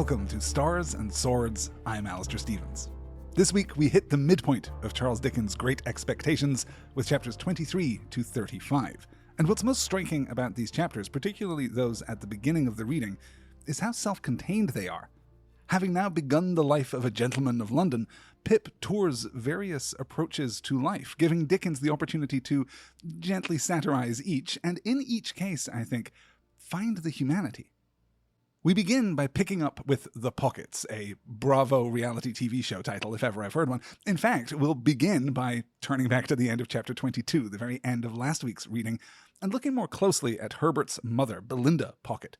Welcome to Stars and Swords. I'm Alastair Stephens. This week we hit the midpoint of Charles Dickens' Great Expectations with chapters 23 to 35. And what's most striking about these chapters, particularly those at the beginning of the reading, is how self-contained they are. Having now begun the life of a gentleman of London, Pip tours various approaches to life, giving Dickens the opportunity to gently satirize each, and in each case, I think, find the humanity. We begin by picking up with The Pockets, a Bravo reality TV show title, if ever I've heard one. In fact, we'll begin by turning back to the end of chapter 22, the very end of last week's reading, and looking more closely at Herbert's mother, Belinda Pocket.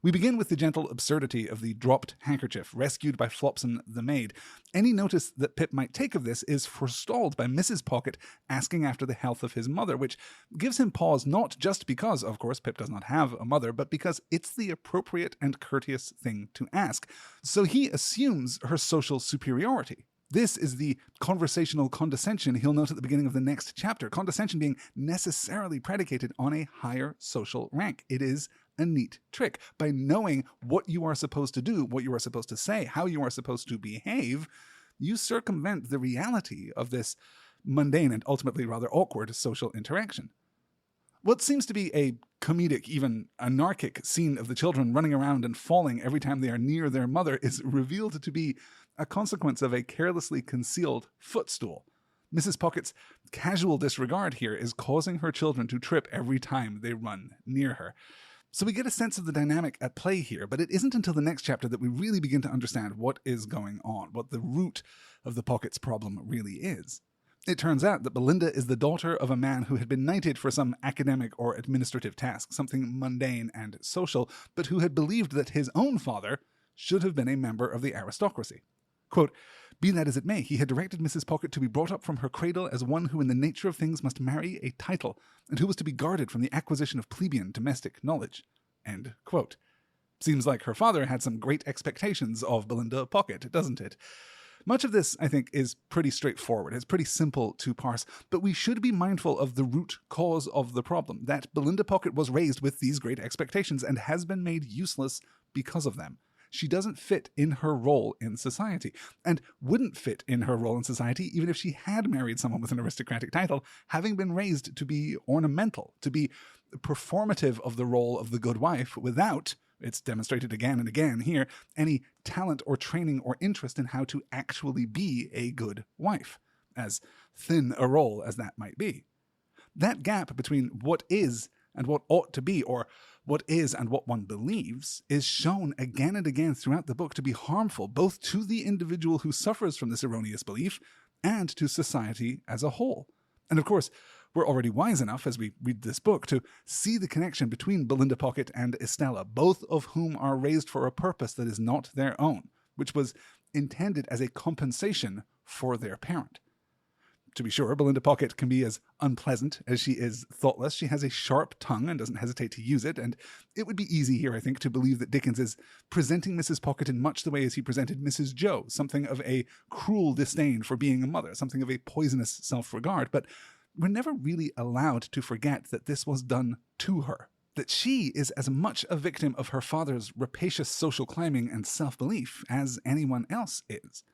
We begin with the gentle absurdity of the dropped handkerchief rescued by Flopson the maid. Any notice that Pip might take of this is forestalled by Mrs. Pocket asking after the health of his mother, which gives him pause not just because, of course, Pip does not have a mother, but because it's the appropriate and courteous thing to ask. So he assumes her social superiority. This is the conversational condescension he'll note at the beginning of the next chapter, condescension being necessarily predicated on a higher social rank. It is a neat trick. By knowing what you are supposed to do, what you are supposed to say, how you are supposed to behave, you circumvent the reality of this mundane and ultimately rather awkward social interaction. What seems to be a comedic, even anarchic scene of the children running around and falling every time they are near their mother is revealed to be a consequence of a carelessly concealed footstool. Mrs. Pocket's casual disregard here is causing her children to trip every time they run near her. So we get a sense of the dynamic at play here, but it isn't until the next chapter that we really begin to understand what is going on, what the root of the Pockets' problem really is. It turns out that Belinda is the daughter of a man who had been knighted for some academic or administrative task, something mundane and social, but who had believed that his own father should have been a member of the aristocracy. Quote, "Be that as it may, he had directed Mrs. Pocket to be brought up from her cradle as one who in the nature of things must marry a title, and who was to be guarded from the acquisition of plebeian domestic knowledge." End quote. Seems like her father had some great expectations of Belinda Pocket, doesn't it? Much of this, I think, is pretty straightforward. It's pretty simple to parse, but we should be mindful of the root cause of the problem, that Belinda Pocket was raised with these great expectations and has been made useless because of them. She doesn't fit in her role in society, and wouldn't fit in her role in society even if she had married someone with an aristocratic title, having been raised to be ornamental, to be performative of the role of the good wife without, it's demonstrated again and again here, any talent or training or interest in how to actually be a good wife, as thin a role as that might be. That gap between what is and what ought to be, or what is and what one believes, is shown again and again throughout the book to be harmful both to the individual who suffers from this erroneous belief and to society as a whole. And of course, we're already wise enough as we read this book to see the connection between Belinda Pocket and Estella, both of whom are raised for a purpose that is not their own, which was intended as a compensation for their parent. To be sure, Belinda Pocket can be as unpleasant as she is thoughtless. She has a sharp tongue and doesn't hesitate to use it, and it would be easy here, I think, to believe that Dickens is presenting Mrs. Pocket in much the way as he presented Mrs. Joe, something of a cruel disdain for being a mother, something of a poisonous self-regard, but we're never really allowed to forget that this was done to her, that she is as much a victim of her father's rapacious social climbing and self-belief as anyone else is.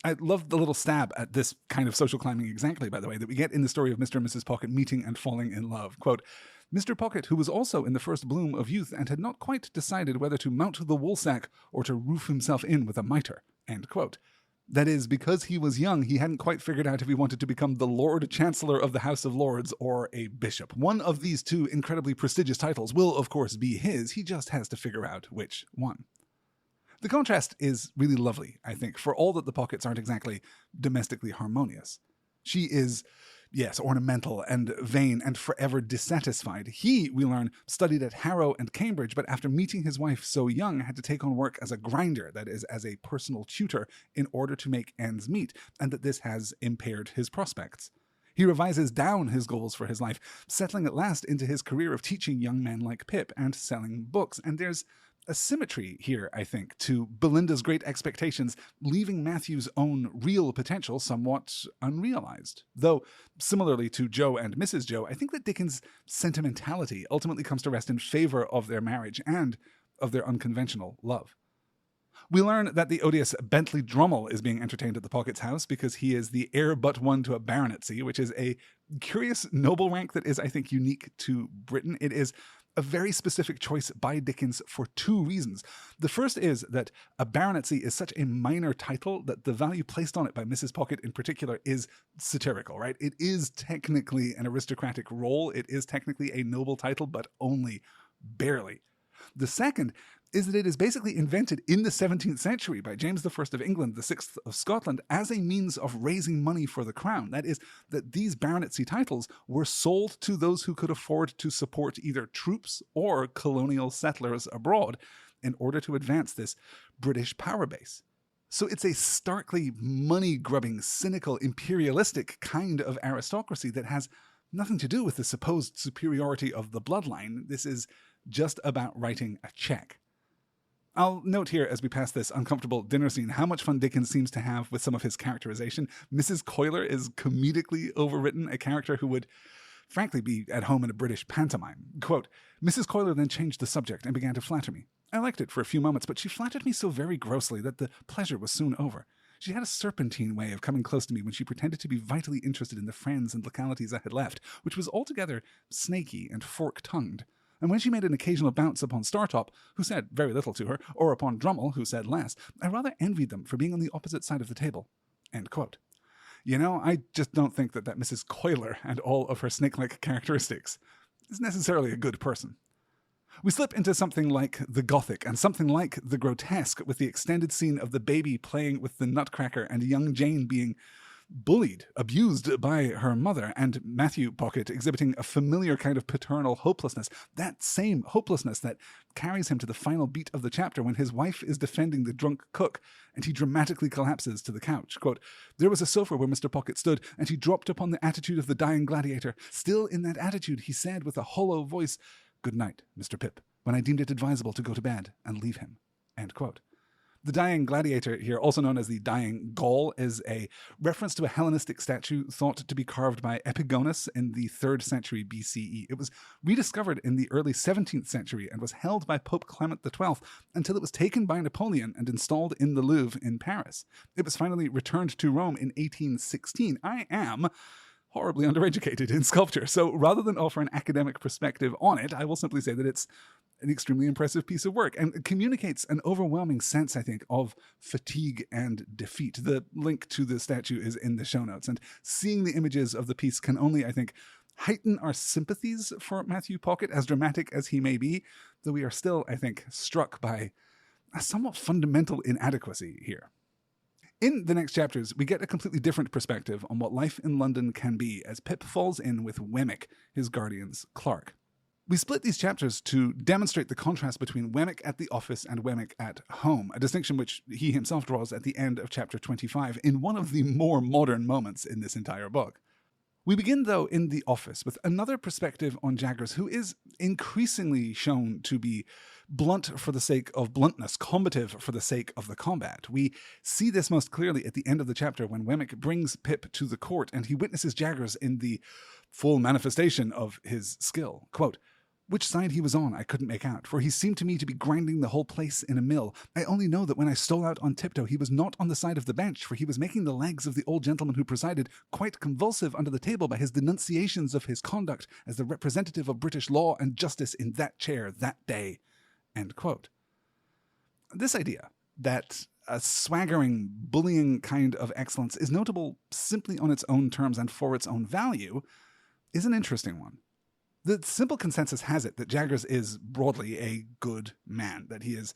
I love the little stab at this kind of social climbing exactly, by the way, that we get in the story of Mr. and Mrs. Pocket meeting and falling in love. Quote, "Mr. Pocket, who was also in the first bloom of youth and had not quite decided whether to mount the woolsack or to roof himself in with a mitre." End quote. That is, because he was young, he hadn't quite figured out if he wanted to become the Lord Chancellor of the House of Lords or a bishop. One of these two incredibly prestigious titles will, of course, be his. He just has to figure out which one. The contrast is really lovely, I think, for all that the Pockets aren't exactly domestically harmonious. She is, yes, ornamental and vain and forever dissatisfied. He, we learn, studied at Harrow and Cambridge, but after meeting his wife so young, had to take on work as a grinder, that is, as a personal tutor, in order to make ends meet, and that this has impaired his prospects. He revises down his goals for his life, settling at last into his career of teaching young men like Pip and selling books, and there's a symmetry here, I think, to Belinda's great expectations, leaving Matthew's own real potential somewhat unrealized. Though, similarly to Joe and Mrs. Joe, I think that Dickens' sentimentality ultimately comes to rest in favor of their marriage and of their unconventional love. We learn that the odious Bentley Drummle is being entertained at the Pockets' house because he is the heir but one to a baronetcy, which is a curious noble rank that is, I think, unique to Britain. It is a very specific choice by Dickens for two reasons. The first is that a baronetcy is such a minor title that the value placed on it by Mrs. Pocket in particular is satirical, right? It is technically an aristocratic role. It is technically a noble title, but only barely. The second is that it is basically invented in the 17th century by James I of England, the Sixth of Scotland, as a means of raising money for the crown. That is, that these baronetcy titles were sold to those who could afford to support either troops or colonial settlers abroad in order to advance this British power base. So it's a starkly money-grubbing, cynical, imperialistic kind of aristocracy that has nothing to do with the supposed superiority of the bloodline. This is just about writing a check. I'll note here as we pass this uncomfortable dinner scene how much fun Dickens seems to have with some of his characterization. Mrs. Coiler is comedically overwritten, a character who would frankly be at home in a British pantomime. Quote, Mrs. Coiler then changed the subject and began to flatter me. I liked it for a few moments, but she flattered me so very grossly that the pleasure was soon over. She had a serpentine way of coming close to me when she pretended to be vitally interested in the friends and localities I had left, which was altogether snaky and fork-tongued. And when she made an occasional bounce upon Startop, who said very little to her, or upon Drummle, who said less, I rather envied them for being on the opposite side of the table. End quote. You know, I just don't think that Mrs. Coiler and all of her snake-like characteristics is necessarily a good person. We slip into something like the Gothic and something like the grotesque with the extended scene of the baby playing with the Nutcracker and young Jane being bullied, abused by her mother, and Matthew Pocket exhibiting a familiar kind of paternal hopelessness, that same hopelessness that carries him to the final beat of the chapter when his wife is defending the drunk cook and he dramatically collapses to the couch. Quote, there was a sofa where Mr. Pocket stood, and he dropped upon the attitude of the dying gladiator. Still in that attitude, he said with a hollow voice, good night, Mr. Pip, when I deemed it advisable to go to bed and leave him. End quote. The dying gladiator here, also known as the dying Gaul, is a reference to a Hellenistic statue thought to be carved by Epigonus in the 3rd century BCE. It was rediscovered in the early 17th century and was held by Pope Clement XII until it was taken by Napoleon and installed in the Louvre in Paris. It was finally returned to Rome in 1816. I am horribly undereducated in sculpture, so rather than offer an academic perspective on it, I will simply say that it's an extremely impressive piece of work and communicates an overwhelming sense, I think, of fatigue and defeat. The link to the statue is in the show notes, and seeing the images of the piece can only, I think, heighten our sympathies for Matthew Pocket, as dramatic as he may be, though we are still, I think, struck by a somewhat fundamental inadequacy here. In the next chapters, we get a completely different perspective on what life in London can be as Pip falls in with Wemmick, his guardian's clerk. We split these chapters to demonstrate the contrast between Wemmick at the office and Wemmick at home, a distinction which he himself draws at the end of chapter 25 in one of the more modern moments in this entire book. We begin, though, in the office with another perspective on Jaggers, who is increasingly shown to be blunt for the sake of bluntness, combative for the sake of the combat. We see this most clearly at the end of the chapter when Wemmick brings Pip to the court and he witnesses Jaggers in the full manifestation of his skill. Quote, which side he was on I couldn't make out, for he seemed to me to be grinding the whole place in a mill. I only know that when I stole out on tiptoe he was not on the side of the bench, for he was making the legs of the old gentleman who presided quite convulsive under the table by his denunciations of his conduct as the representative of British law and justice in that chair that day. End quote. This idea that a swaggering, bullying kind of excellence is notable simply on its own terms and for its own value is an interesting one. The simple consensus has it that Jaggers is broadly a good man, that he is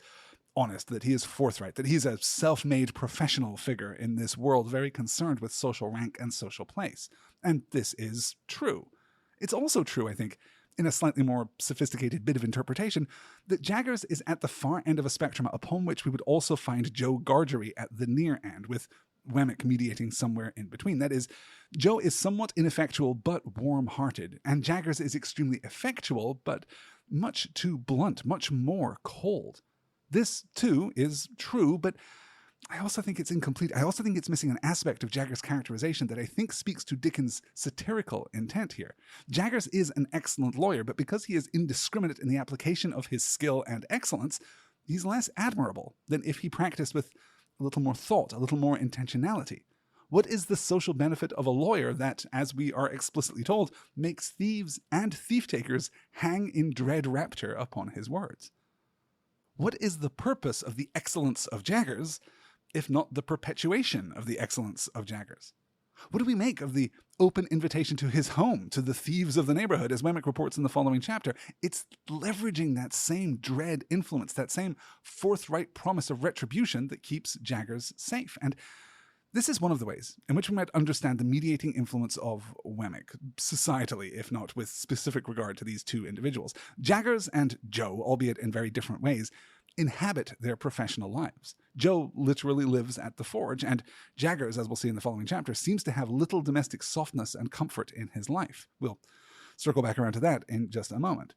honest, that he is forthright, that he's a self-made professional figure in this world very concerned with social rank and social place. And this is true. It's also true, I think, in a slightly more sophisticated bit of interpretation, that Jaggers is at the far end of a spectrum upon which we would also find Joe Gargery at the near end, with Wemmick mediating somewhere in between. That is, Joe is somewhat ineffectual but warm-hearted, and Jaggers is extremely effectual but much too blunt, much more cold. This, too, is true, but I also think it's incomplete. I also think it's missing an aspect of Jaggers' characterization that I think speaks to Dickens' satirical intent here. Jaggers is an excellent lawyer, but because he is indiscriminate in the application of his skill and excellence, he's less admirable than if he practiced with a little more thought, a little more intentionality. What is the social benefit of a lawyer that, as we are explicitly told, makes thieves and thief-takers hang in dread rapture upon his words? What is the purpose of the excellence of Jaggers, if not the perpetuation of the excellence of Jaggers? What do we make of the open invitation to his home, to the thieves of the neighborhood, as Wemmick reports in the following chapter? It's leveraging that same dread influence, that same forthright promise of retribution that keeps Jaggers safe. And this is one of the ways in which we might understand the mediating influence of Wemmick, societally, if not with specific regard to these two individuals. Jaggers and Joe, albeit in very different ways, inhabit their professional lives. Joe literally lives at the forge, and Jaggers, as we'll see in the following chapter, seems to have little domestic softness and comfort in his life. We'll circle back around to that in just a moment.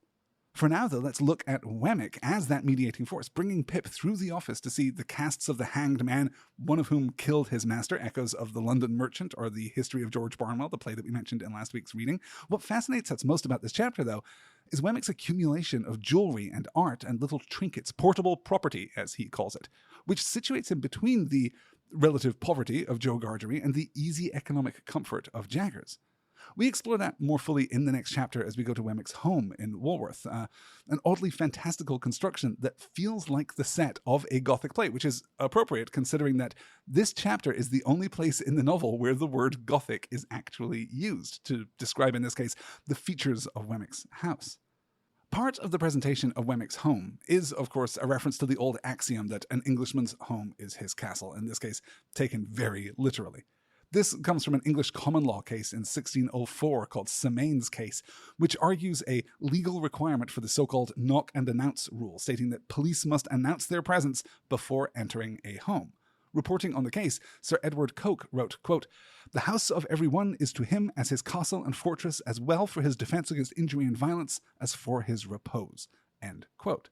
For now, though, let's look at Wemmick as that mediating force, bringing Pip through the office to see the casts of the hanged man, one of whom killed his master, echoes of The London Merchant or The History of George Barnwell, the play that we mentioned in last week's reading. What fascinates us most about this chapter, though, is Wemmick's accumulation of jewelry and art and little trinkets, portable property, as he calls it, which situates him between the relative poverty of Joe Gargery and the easy economic comfort of Jaggers. We explore that more fully in the next chapter as we go to Wemmick's home in Walworth, an oddly fantastical construction that feels like the set of a Gothic play, which is appropriate considering that this chapter is the only place in the novel where the word Gothic is actually used to describe, in this case, the features of Wemmick's house. Part of the presentation of Wemmick's home is, of course, a reference to the old axiom that an Englishman's home is his castle, in this case, taken very literally. This comes from an English common law case in 1604 called Semane's case, which argues a legal requirement for the so-called knock and announce rule, stating that police must announce their presence before entering a home. Reporting on the case, Sir Edward Coke wrote, quote, "The house of every one is to him as his castle and fortress, as well for his defence against injury and violence as for his repose." End quote.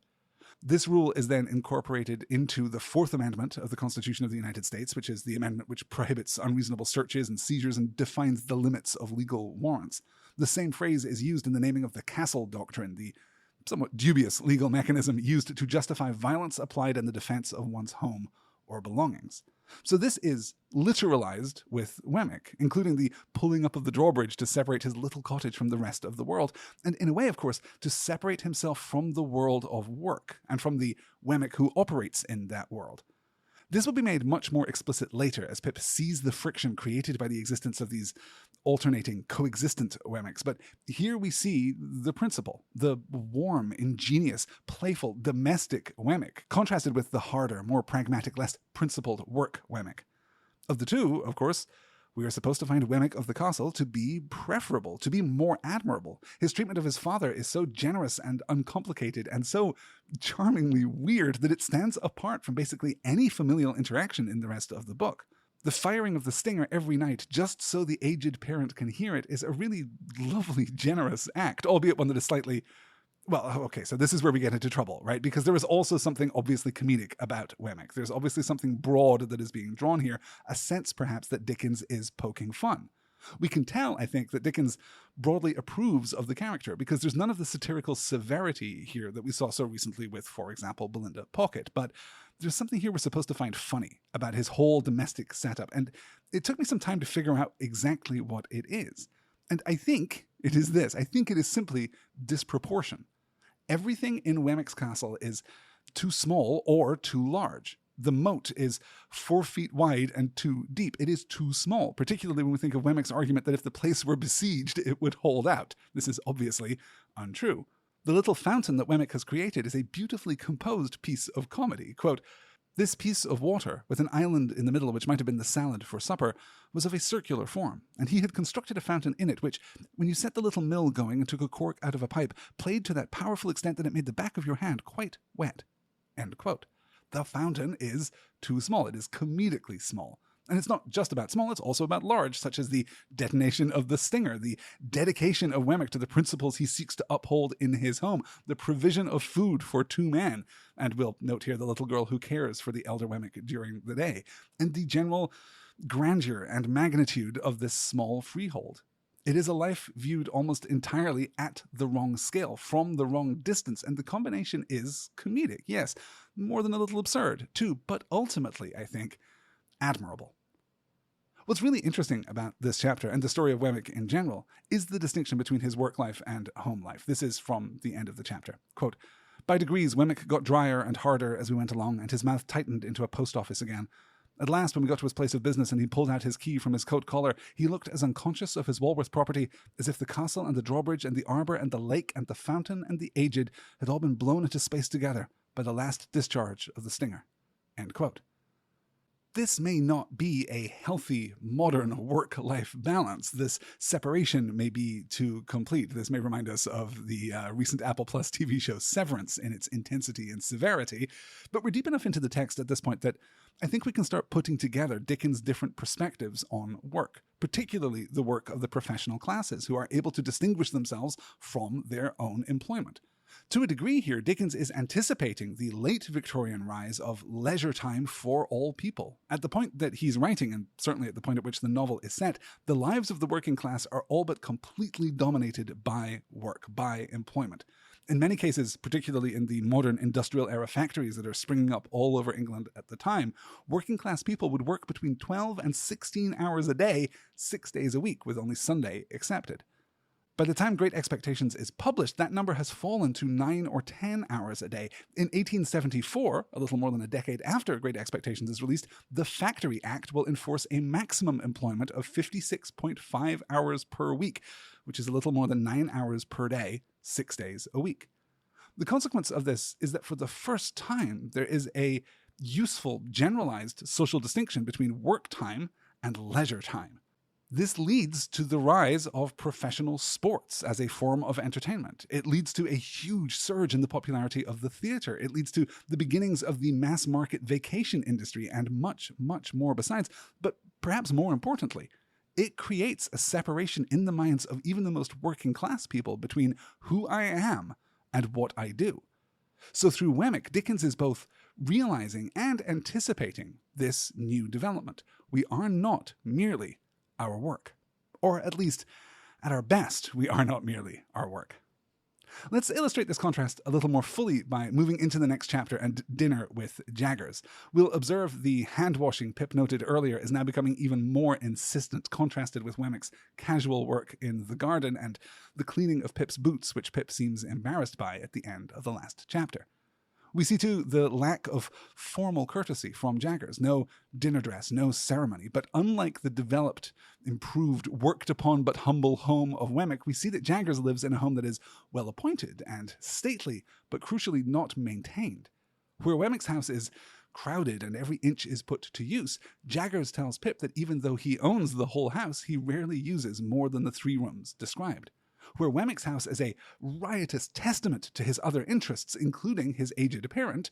This rule is then incorporated into the Fourth Amendment of the Constitution of the United States, which is the amendment which prohibits unreasonable searches and seizures and defines the limits of legal warrants. The same phrase is used in the naming of the Castle Doctrine, the somewhat dubious legal mechanism used to justify violence applied in the defense of one's home or belongings. So this is literalized with Wemmick, including the pulling up of the drawbridge to separate his little cottage from the rest of the world, and in a way, of course, to separate himself from the world of work and from the Wemmick who operates in that world. This will be made much more explicit later as Pip sees the friction created by the existence of these alternating, coexistent Wemmicks. But here we see the principle, the warm, ingenious, playful, domestic Wemmick, contrasted with the harder, more pragmatic, less principled work Wemmick. Of the two, of course, we are supposed to find Wemmick of the Castle to be preferable, to be more admirable. His treatment of his father is so generous and uncomplicated and so charmingly weird that it stands apart from basically any familial interaction in the rest of the book. The firing of the stinger every night just so the aged parent can hear it is a really lovely, generous act, albeit one that is slightly... Well, okay, so this is where we get into trouble, right? Because there is also something obviously comedic about Wemmick. There's obviously something broad that is being drawn here, a sense perhaps that Dickens is poking fun. We can tell, I think, that Dickens broadly approves of the character because there's none of the satirical severity here that we saw so recently with, for example, Belinda Pocket. But there's something here we're supposed to find funny about his whole domestic setup, and it took me some time to figure out exactly what it is. And I think it is this. I think it is simply disproportion. Everything in Wemmick's castle is too small or too large. The moat is 4 feet wide and too deep. It is too small, particularly when we think of Wemmick's argument that if the place were besieged, it would hold out. This is obviously untrue. The little fountain that Wemmick has created is a beautifully composed piece of comedy. Quote, "This piece of water, with an island in the middle which might have been the salad for supper, was of a circular form, and he had constructed a fountain in it which, when you set the little mill going and took a cork out of a pipe, played to that powerful extent that it made the back of your hand quite wet." End quote. The fountain is too small. It is comedically small. And it's not just about small, it's also about large, such as the detonation of the stinger, the dedication of Wemmick to the principles he seeks to uphold in his home, the provision of food for 2 men, and we'll note here the little girl who cares for the elder Wemmick during the day, and the general grandeur and magnitude of this small freehold. It is a life viewed almost entirely at the wrong scale, from the wrong distance, and the combination is comedic. Yes, more than a little absurd, too, but ultimately, I think, admirable. What's really interesting about this chapter, and the story of Wemmick in general, is the distinction between his work life and home life. This is from the end of the chapter. Quote, "By degrees, Wemmick got drier and harder as we went along, and his mouth tightened into a post office again. At last, when we got to his place of business and he pulled out his key from his coat collar, he looked as unconscious of his Walworth property as if the castle and the drawbridge and the arbour and the lake and the fountain and the aged had all been blown into space together by the last discharge of the stinger." End quote. This may not be a healthy, modern work-life balance. This separation may be too complete. This may remind us of the recent Apple Plus TV show Severance in its intensity and severity. But we're deep enough into the text at this point that I think we can start putting together Dickens' different perspectives on work, particularly the work of the professional classes, who are able to distinguish themselves from their own employment. To a degree here, Dickens is anticipating the late Victorian rise of leisure time for all people. At the point that he's writing, and certainly at the point at which the novel is set, the lives of the working class are all but completely dominated by work, by employment. In many cases, particularly in the modern industrial era factories that are springing up all over England at the time, working class people would work between 12 and 16 hours a day, 6 days a week, with only Sunday excepted. By the time Great Expectations is published, that number has fallen to 9 or 10 hours a day. In 1874, a little more than a decade after Great Expectations is released, the Factory Act will enforce a maximum employment of 56.5 hours per week, which is a little more than 9 hours per day, 6 days a week. The consequence of this is that for the first time, there is a useful, generalized social distinction between work time and leisure time. This leads to the rise of professional sports as a form of entertainment. It leads to a huge surge in the popularity of the theatre. It leads to the beginnings of the mass market vacation industry and much, much more besides. But perhaps more importantly, it creates a separation in the minds of even the most working class people between who I am and what I do. So through Wemmick, Dickens is both realizing and anticipating this new development. We are not merely our work. Or at least, at our best, we are not merely our work. Let's illustrate this contrast a little more fully by moving into the next chapter and Dinner with Jaggers. We'll observe the hand-washing Pip noted earlier is now becoming even more insistent, contrasted with Wemmick's casual work in the garden and the cleaning of Pip's boots, which Pip seems embarrassed by at the end of the last chapter. We see, too, the lack of formal courtesy from Jaggers. No dinner dress, no ceremony. But unlike the developed, improved, worked-upon but humble home of Wemmick, we see that Jaggers lives in a home that is well-appointed and stately, but crucially not maintained. Where Wemmick's house is crowded and every inch is put to use, Jaggers tells Pip that even though he owns the whole house, he rarely uses more than the 3 rooms described. Where Wemmick's house is a riotous testament to his other interests, including his aged parent,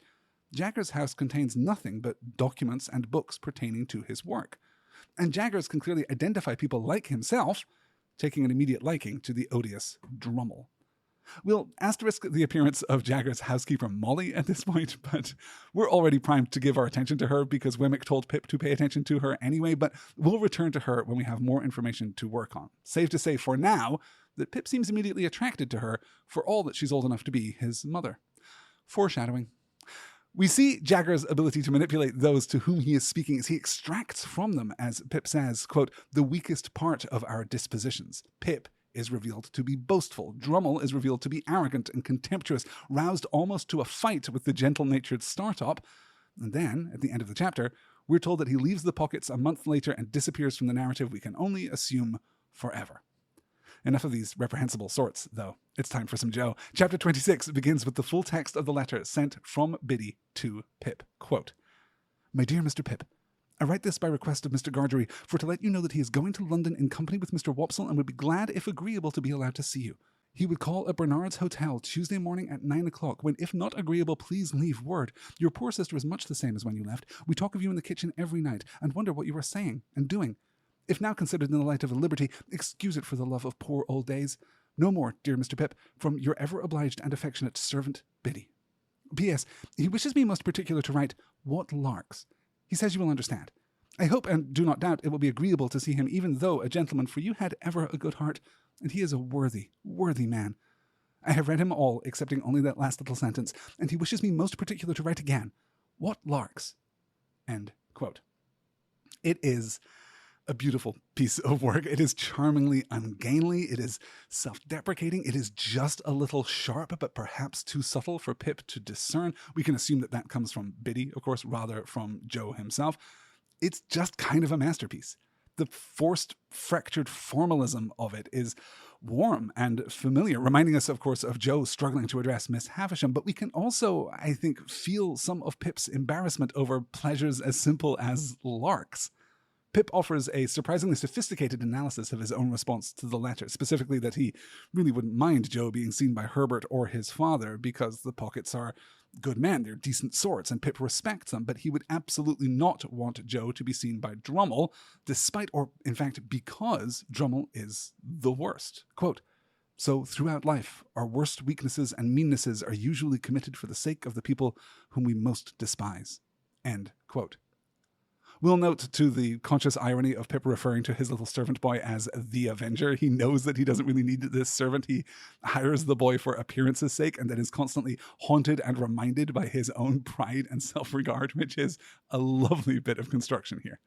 Jaggers' house contains nothing but documents and books pertaining to his work. And Jaggers can clearly identify people like himself, taking an immediate liking to the odious Drummle. We'll asterisk the appearance of Jaggers' housekeeper Molly at this point, but we're already primed to give our attention to her because Wemmick told Pip to pay attention to her anyway, but we'll return to her when we have more information to work on. Safe to say for now that Pip seems immediately attracted to her for all that she's old enough to be his mother. Foreshadowing. We see Jaggers' ability to manipulate those to whom he is speaking as he extracts from them, as Pip says, quote, the weakest part of our dispositions. Pip is revealed to be boastful. Drummle is revealed to be arrogant and contemptuous, roused almost to a fight with the gentle-natured startup. And then, at the end of the chapter, we're told that he leaves the pockets a month later and disappears from the narrative we can only assume forever. Enough of these reprehensible sorts, though. It's time for some Joe. Chapter 26 begins with the full text of the letter sent from Biddy to Pip. Quote, My dear Mr. Pip, I write this by request of Mr. Gargery, for to let you know that he is going to London in company with Mr. Wopsle and would be glad, if agreeable, to be allowed to see you. He would call at Bernard's Hotel Tuesday morning at 9 o'clock, when, if not agreeable, please leave word. Your poor sister is much the same as when you left. We talk of you in the kitchen every night, and wonder what you are saying and doing. If now considered in the light of a liberty, excuse it for the love of poor old days. No more, dear Mr. Pip, from your ever obliged and affectionate servant, Biddy. P.S. He wishes me most particular to write, What larks? He says you will understand. I hope and do not doubt it will be agreeable to see him even though a gentleman, for you had ever a good heart, and he is a worthy, worthy man. I have read him all, excepting only that last little sentence, and he wishes me most particular to write again. What larks? End quote. It is a beautiful piece of work. It is charmingly ungainly. It is self-deprecating. It is just a little sharp, but perhaps too subtle for Pip to discern. We can assume that that comes from Biddy, of course, rather from Joe himself. It's just kind of a masterpiece. The forced, fractured formalism of it is warm and familiar, reminding us, of course, of Joe struggling to address Miss Havisham, but we can also, I think, feel some of Pip's embarrassment over pleasures as simple as larks. Pip offers a surprisingly sophisticated analysis of his own response to the letter, specifically that he really wouldn't mind Joe being seen by Herbert or his father because the Pockets are good men, they're decent sorts, and Pip respects them, but he would absolutely not want Joe to be seen by Drummle, despite, or in fact because, Drummle is the worst. Quote, "So throughout life, our worst weaknesses and meannesses are usually committed for the sake of the people whom we most despise." End quote. We'll note, to the conscious irony of Pip referring to his little servant boy as the Avenger. He knows that he doesn't really need this servant. He hires the boy for appearance's sake and then is constantly haunted and reminded by his own pride and self-regard, which is a lovely bit of construction here.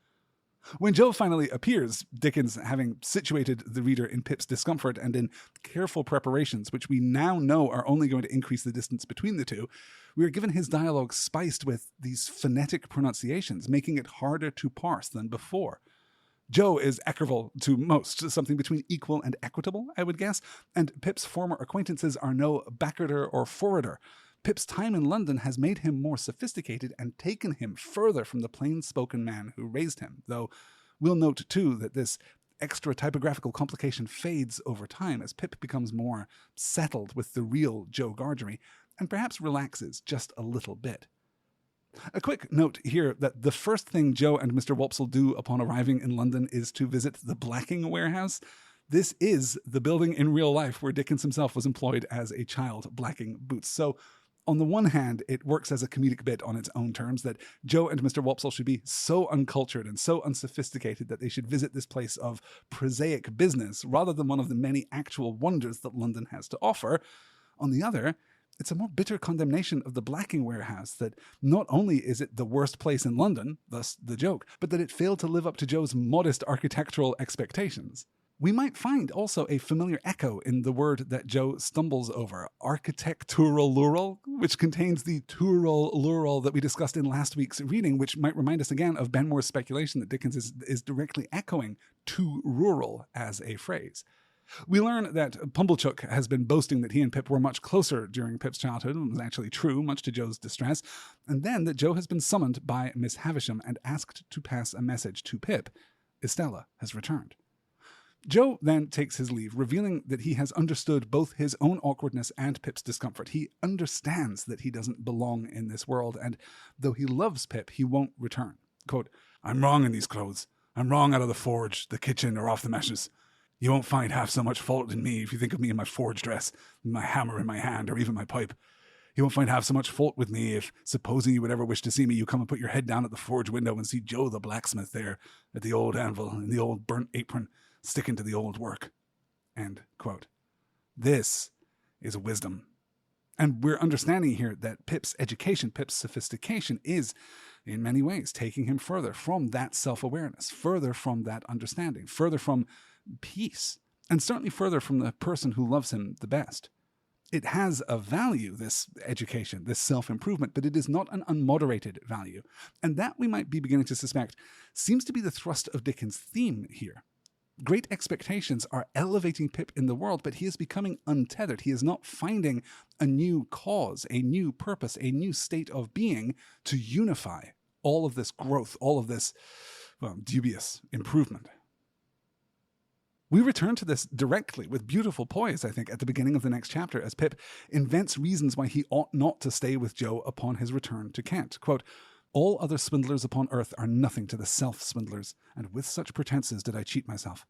When Joe finally appears, Dickens, having situated the reader in Pip's discomfort and in careful preparations, which we now know are only going to increase the distance between the two, we are given his dialogue spiced with these phonetic pronunciations, making it harder to parse than before. Joe is Eckerville to most, something between equal and equitable, I would guess, and Pip's former acquaintances are no backarder or forwarder. Pip's time in London has made him more sophisticated and taken him further from the plain-spoken man who raised him, though we'll note too that this extra typographical complication fades over time as Pip becomes more settled with the real Joe Gargery, and perhaps relaxes just a little bit. A quick note here that the first thing Joe and Mr. Wopsle do upon arriving in London is to visit the blacking warehouse. This is the building in real life where Dickens himself was employed as a child blacking boots. So on the one hand, it works as a comedic bit on its own terms that Joe and Mr. Wopsle should be so uncultured and so unsophisticated that they should visit this place of prosaic business rather than one of the many actual wonders that London has to offer. On the other, it's a more bitter condemnation of the blacking warehouse that not only is it the worst place in London, thus the joke, but that it failed to live up to Joe's modest architectural expectations. We might find also a familiar echo in the word that Joe stumbles over, architectural, which contains the tural that we discussed in last week's reading, which might remind us again of Benmore's speculation that Dickens is directly echoing to rural as a phrase. We learn that Pumblechook has been boasting that he and Pip were much closer during Pip's childhood, and was actually true, much to Joe's distress, and then that Joe has been summoned by Miss Havisham and asked to pass a message to Pip. Estella has returned. Joe then takes his leave, revealing that he has understood both his own awkwardness and Pip's discomfort. He understands that he doesn't belong in this world, and though he loves Pip, he won't return. Quote, "I'm wrong in these clothes. I'm wrong out of the forge, the kitchen, or off the meshes. You won't find half so much fault in me if you think of me in my forge dress, my hammer in my hand, or even my pipe. You won't find half so much fault with me if, supposing you would ever wish to see me, you come and put your head down at the forge window and see Joe the blacksmith there at the old anvil in the old burnt apron, sticking to the old work." End quote. This is wisdom. And we're understanding here that Pip's education, Pip's sophistication is, in many ways, taking him further from that self-awareness, further from that understanding, further from peace, and certainly further from the person who loves him the best. It has a value, this education, this self-improvement, but it is not an unmoderated value. And that, we might be beginning to suspect, seems to be the thrust of Dickens' theme here. Great expectations are elevating Pip in the world, but he is becoming untethered. He is not finding a new cause, a new purpose, a new state of being to unify all of this growth, all of this, dubious improvement. We return to this directly with beautiful poise, I think, at the beginning of the next chapter, as Pip invents reasons why he ought not to stay with Joe upon his return to Kent. Quote, "All other swindlers upon earth are nothing to the self-swindlers, and with such pretenses did I cheat myself.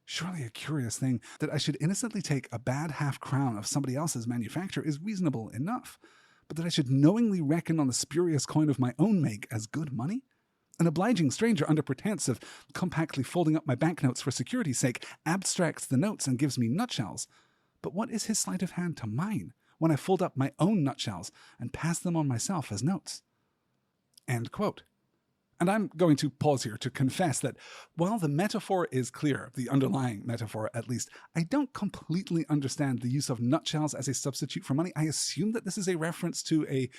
Surely a curious thing that I should innocently take a bad half-crown of somebody else's manufacture is reasonable enough, but that I should knowingly reckon on the spurious coin of my own make as good money? An obliging stranger, under pretense of compactly folding up my banknotes for security's sake, abstracts the notes and gives me nutshells. But what is his sleight of hand to mine when I fold up my own nutshells and pass them on myself as notes? End quote. And I'm going to pause here to confess that while the metaphor is clear, the underlying metaphor at least, I don't completely understand the use of nutshells as a substitute for money. I assume that this is a reference to a,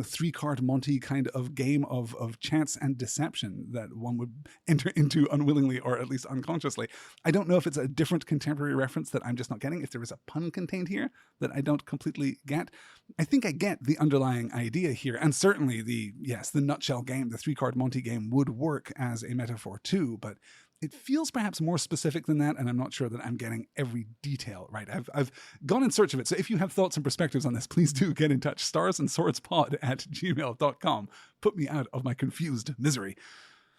three-card Monty kind of game of chance and deception that one would enter into unwillingly or at least unconsciously. I don't know if it's a different contemporary reference that I'm just not getting, if there is a pun contained here that I don't completely get. I think I get the underlying idea here, and certainly the nutshell game, the three-card Monty game would work as a metaphor too, but it feels perhaps more specific than that, and I'm not sure that I'm getting every detail right. I've gone in search of it, so if you have thoughts and perspectives on this, please do get in touch. starsandswordspod@gmail.com. Put me out of my confused misery.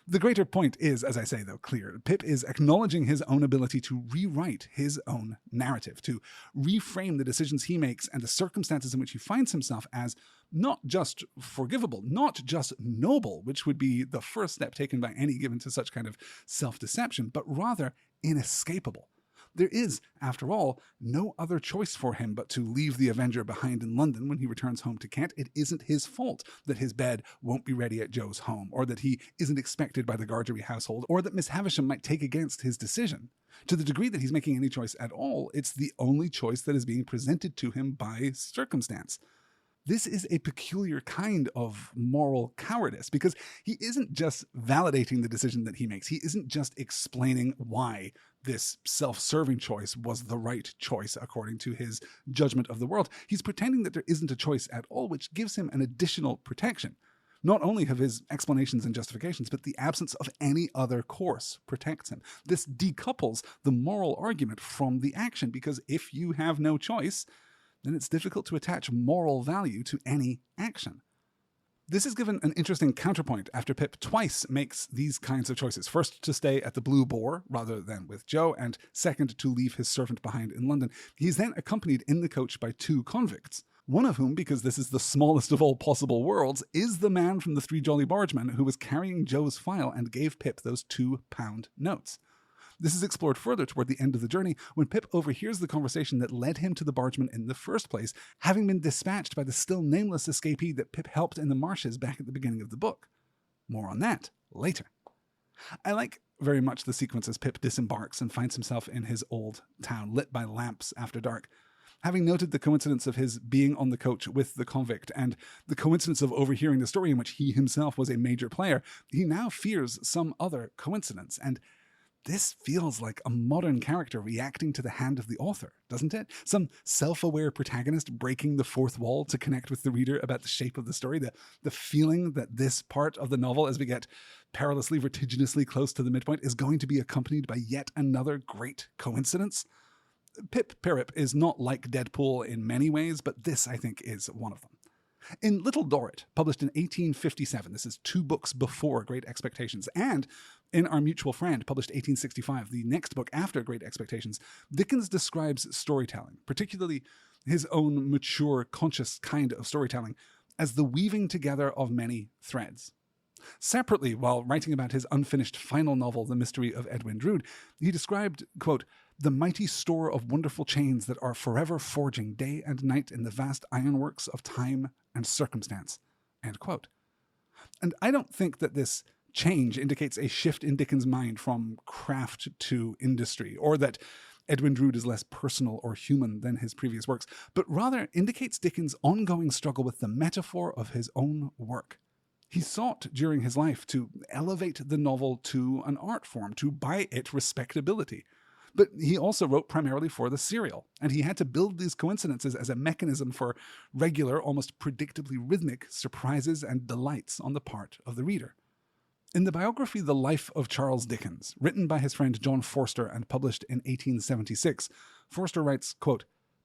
The greater point is, as I say, though, clear. Pip is acknowledging his own ability to rewrite his own narrative, to reframe the decisions he makes and the circumstances in which he finds himself as not just forgivable, not just noble, which would be the first step taken by any given to such kind of self-deception, but rather inescapable. There is, after all, no other choice for him but to leave the Avenger behind in London when he returns home to Kent. It isn't his fault that his bed won't be ready at Joe's home, or that he isn't expected by the Gargery household, or that Miss Havisham might take against his decision. To the degree that he's making any choice at all, it's the only choice that is being presented to him by circumstance. This is a peculiar kind of moral cowardice, because he isn't just validating the decision that he makes. He isn't just explaining why this self-serving choice was the right choice according to his judgment of the world. He's pretending that there isn't a choice at all, which gives him an additional protection. Not only have his explanations and justifications, but the absence of any other course protects him. This decouples the moral argument from the action, because if you have no choice, then it's difficult to attach moral value to any action. This is given an interesting counterpoint after Pip twice makes these kinds of choices. First, to stay at the Blue Boar rather than with Joe, and second, to leave his servant behind in London. He's then accompanied in the coach by two convicts, one of whom, because this is the smallest of all possible worlds, is the man from the Three Jolly Bargemen who was carrying Joe's file and gave Pip those £2 notes. This is explored further toward the end of the journey when Pip overhears the conversation that led him to the bargeman in the first place, having been dispatched by the still nameless escapee that Pip helped in the marshes back at the beginning of the book. More on that later. I like very much the sequence as Pip disembarks and finds himself in his old town, lit by lamps after dark. Having noted the coincidence of his being on the coach with the convict and the coincidence of overhearing the story in which he himself was a major player, he now fears some other coincidence, and this feels like a modern character reacting to the hand of the author, doesn't it? Some self-aware protagonist breaking the fourth wall to connect with the reader about the shape of the story, the feeling that this part of the novel, as we get perilously, vertiginously close to the midpoint, is going to be accompanied by yet another great coincidence. Pip Pirrip is not like Deadpool in many ways, but this, I think, is one of them. In Little Dorrit, published in 1857, this is 2 books before Great Expectations, and in Our Mutual Friend, published 1865, the next book after Great Expectations, Dickens describes storytelling, particularly his own mature, conscious kind of storytelling, as the weaving together of many threads. Separately, while writing about his unfinished final novel, The Mystery of Edwin Drood, he described, quote, the mighty store of wonderful chains that are forever forging day and night in the vast ironworks of time and circumstance, end quote. And I don't think that this change indicates a shift in Dickens' mind from craft to industry, or that Edwin Drood is less personal or human than his previous works, but rather indicates Dickens' ongoing struggle with the metaphor of his own work. He sought during his life to elevate the novel to an art form, to buy it respectability. But he also wrote primarily for the serial, and he had to build these coincidences as a mechanism for regular, almost predictably rhythmic surprises and delights on the part of the reader. In the biography The Life of Charles Dickens, written by his friend John Forster and published in 1876, Forster writes, quote,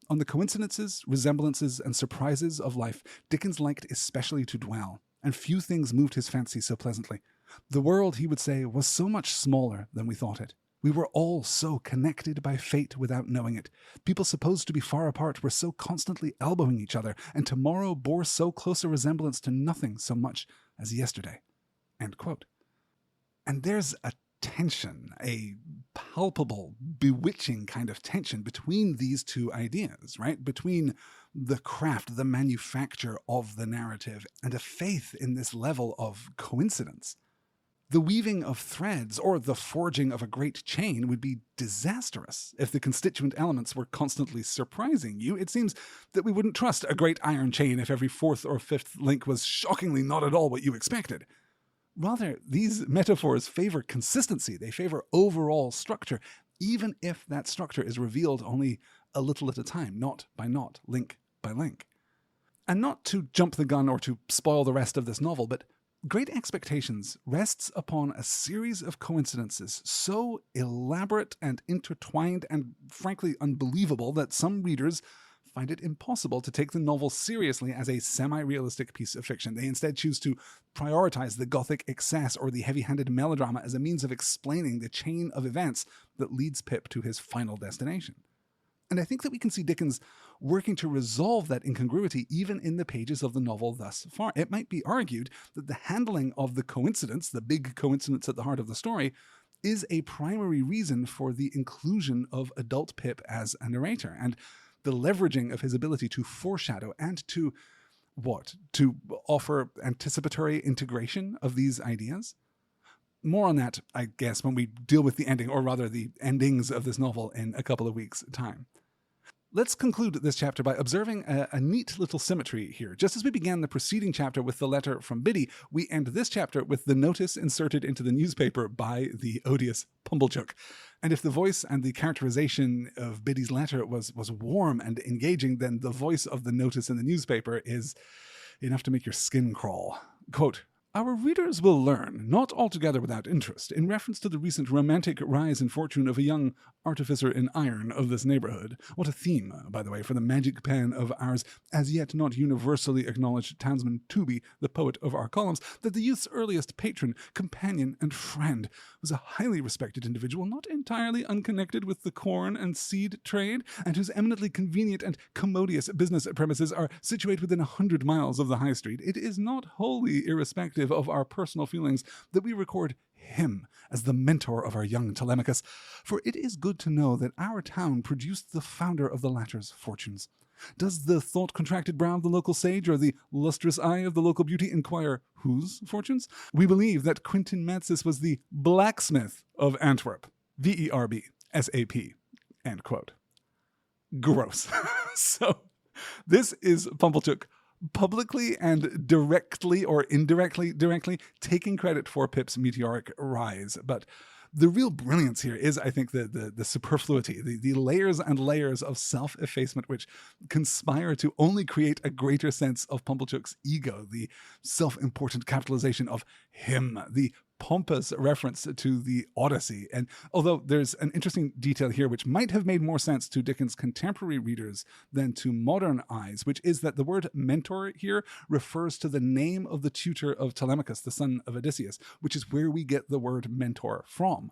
on the coincidences, resemblances, and surprises of life, Dickens liked especially to dwell, and few things moved his fancy so pleasantly. The world, he would say, was so much smaller than we thought it. We were all so connected by fate without knowing it. People supposed to be far apart were so constantly elbowing each other, and tomorrow bore so close a resemblance to nothing so much as yesterday. End quote. And there's a tension, a palpable, bewitching kind of tension between these two ideas, right? Between the craft, the manufacture of the narrative, and a faith in this level of coincidence. The weaving of threads or the forging of a great chain would be disastrous if the constituent elements were constantly surprising you. It seems that we wouldn't trust a great iron chain if every fourth or fifth link was shockingly not at all what you expected. Rather, these metaphors favor consistency. They favor overall structure, even if that structure is revealed only a little at a time, knot by knot, link by link. And not to jump the gun or to spoil the rest of this novel, but Great Expectations rests upon a series of coincidences so elaborate and intertwined and frankly unbelievable that some readers find it impossible to take the novel seriously as a semi-realistic piece of fiction. They instead choose to prioritize the gothic excess or the heavy-handed melodrama as a means of explaining the chain of events that leads Pip to his final destination. And I think that we can see Dickens working to resolve that incongruity even in the pages of the novel thus far. It might be argued that the handling of the coincidence, the big coincidence at the heart of the story, is a primary reason for the inclusion of adult Pip as a narrator, and the leveraging of his ability to foreshadow and to offer anticipatory integration of these ideas. More on that, I guess, when we deal with the ending, or rather the endings of this novel in a couple of weeks' time. Let's conclude this chapter by observing a neat little symmetry here. Just as we began the preceding chapter with the letter from Biddy, we end this chapter with the notice inserted into the newspaper by the odious Pumblechook. And if the voice and the characterization of Biddy's letter was warm and engaging, then the voice of the notice in the newspaper is enough to make your skin crawl. Quote, "Our readers will learn, not altogether without interest, in reference to the recent romantic rise in fortune of a young artificer in iron of this neighbourhood." What a theme, by the way, for the magic pen of ours as yet not universally acknowledged townsman Tooby, the poet of our columns, that the youth's earliest patron, companion, and friend was a highly respected individual, not entirely unconnected with the corn and seed trade, and whose eminently convenient and commodious business premises are situated within 100 miles of the High Street. It is not wholly irrespective of our personal feelings that we record him as the mentor of our young Telemachus, for it is good to know that our town produced the founder of the latter's fortunes. Does the thought-contracted brow of the local sage or the lustrous eye of the local beauty inquire whose fortunes? We believe that Quintin Matsis was the blacksmith of Antwerp. VERB, end quote. Gross. So, this is Pumblechook publicly and directly or indirectly taking credit for Pip's meteoric rise. But the real brilliance here is, I think, the superfluity, the layers and layers of self-effacement which conspire to only create a greater sense of Pumblechook's ego, the self-important capitalization of him, the pompous reference to the Odyssey. And although there's an interesting detail here which might have made more sense to Dickens' contemporary readers than to modern eyes, which is that the word mentor here refers to the name of the tutor of Telemachus, the son of Odysseus, which is where we get the word mentor from.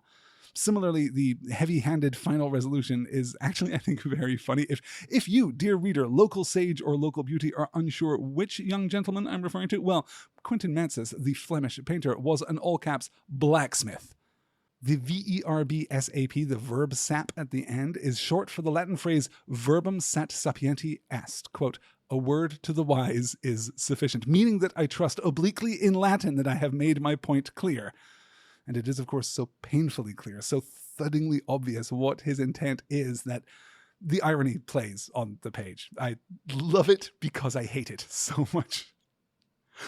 Similarly, the heavy-handed final resolution is actually, I think, very funny. If you, dear reader, local sage or local beauty, are unsure which young gentleman I'm referring to, well, Quintin Matsis, the Flemish painter, was an all-caps blacksmith. The VERBSAP, the verb sap at the end, is short for the Latin phrase verbum sat sapienti est, quote, "A word to the wise is sufficient," meaning that I trust obliquely in Latin that I have made my point clear. And it is, of course, so painfully clear, so thuddingly obvious what his intent is that the irony plays on the page. I love it because I hate it so much.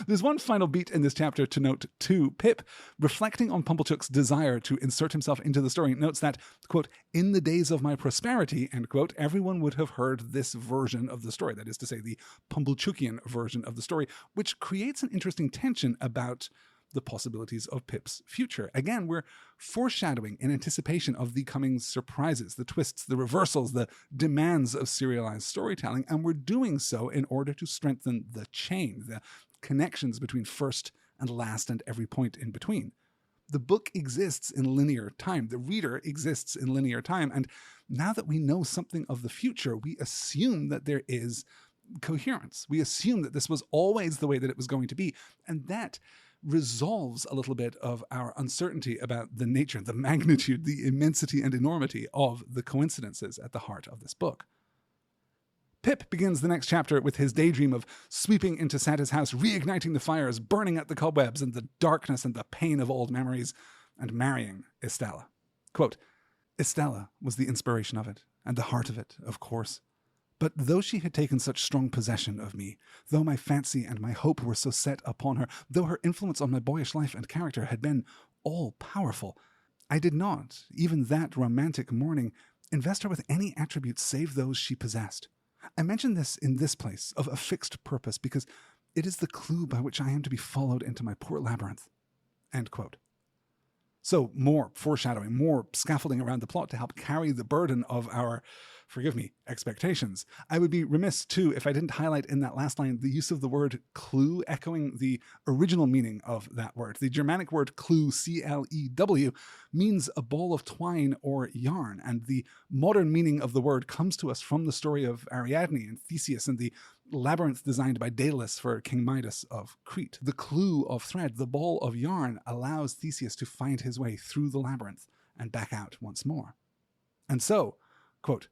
There's one final beat in this chapter to note too. Pip, reflecting on Pumblechook's desire to insert himself into the story, notes that, quote, "In the days of my prosperity," end quote, everyone would have heard this version of the story, that is to say, the Pumblechookian version of the story, which creates an interesting tension about the possibilities of Pip's future. Again, we're foreshadowing in anticipation of the coming surprises, the twists, the reversals, the demands of serialized storytelling, and we're doing so in order to strengthen the chain, the connections between first and last and every point in between. The book exists in linear time. The reader exists in linear time. And now that we know something of the future, we assume that there is coherence. We assume that this was always the way that it was going to be. And that resolves a little bit of our uncertainty about the nature, the magnitude, the immensity and enormity of the coincidences at the heart of this book. Pip begins the next chapter with his daydream of sweeping into Santa's house, reigniting the fires, burning at the cobwebs and the darkness and the pain of old memories, and marrying Estella. Quote, Estella was the inspiration of it, and the heart of it, of course. But though she had taken such strong possession of me, though my fancy and my hope were so set upon her, though her influence on my boyish life and character had been all-powerful, I did not, even that romantic morning, invest her with any attributes save those she possessed. I mention this in this place of a fixed purpose because it is the clue by which I am to be followed into my poor labyrinth. End quote. So more foreshadowing, more scaffolding around the plot to help carry the burden of our, forgive me, expectations. I would be remiss too if I didn't highlight in that last line the use of the word clue, echoing the original meaning of that word. The Germanic word clue, C-L-E-W, means a ball of twine or yarn, and the modern meaning of the word comes to us from the story of Ariadne and Theseus and the labyrinth designed by Daedalus for King Midas of Crete. The clue of thread, the ball of yarn, allows Theseus to find his way through the labyrinth and back out once more. And so, quote,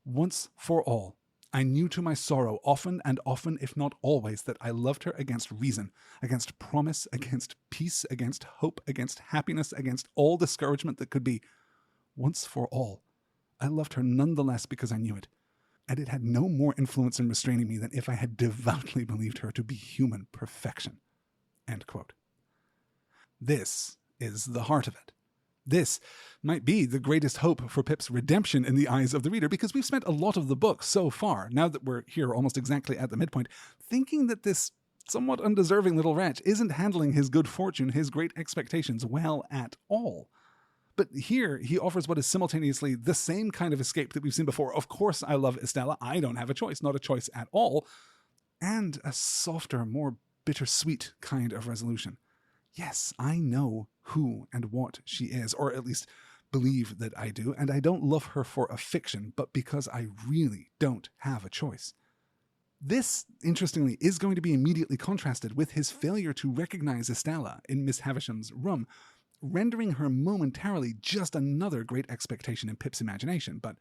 once for all, I knew to my sorrow often and often, if not always, that I loved her against reason, against promise, against peace, against hope, against happiness, against all discouragement that could be. Once for all, I loved her none the less because I knew it. And it had no more influence in restraining me than if I had devoutly believed her to be human perfection. End quote. This is the heart of it. This might be the greatest hope for Pip's redemption in the eyes of the reader, because we've spent a lot of the book so far, now that we're here almost exactly at the midpoint, thinking that this somewhat undeserving little wretch isn't handling his good fortune, his great expectations well at all. But here, he offers what is simultaneously the same kind of escape that we've seen before. Of course, I love Estella. I don't have a choice, not a choice at all. And a softer, more bittersweet kind of resolution. Yes, I know who and what she is, or at least believe that I do, and I don't love her for a fiction, but because I really don't have a choice. This, interestingly, is going to be immediately contrasted with his failure to recognize Estella in Miss Havisham's room, rendering her momentarily just another great expectation in Pip's imagination, but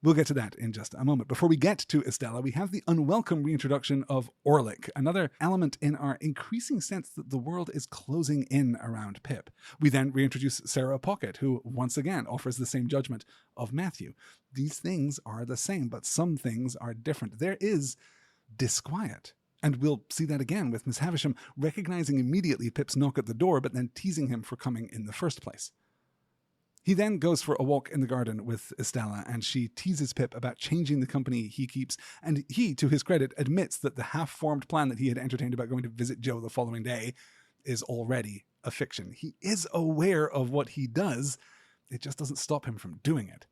we'll get to that in just a moment. Before we get to Estella, we have the unwelcome reintroduction of Orlick, another element in our increasing sense that the world is closing in around Pip. We then reintroduce Sarah Pocket, who once again offers the same judgment of Matthew. These things are the same, but some things are different. There is disquiet. And we'll see that again with Miss Havisham recognizing immediately Pip's knock at the door, but then teasing him for coming in the first place. He then goes for a walk in the garden with Estella, and she teases Pip about changing the company he keeps, and he, to his credit, admits that the half-formed plan that he had entertained about going to visit Joe the following day is already a fiction. He is aware of what he does, it just doesn't stop him from doing it.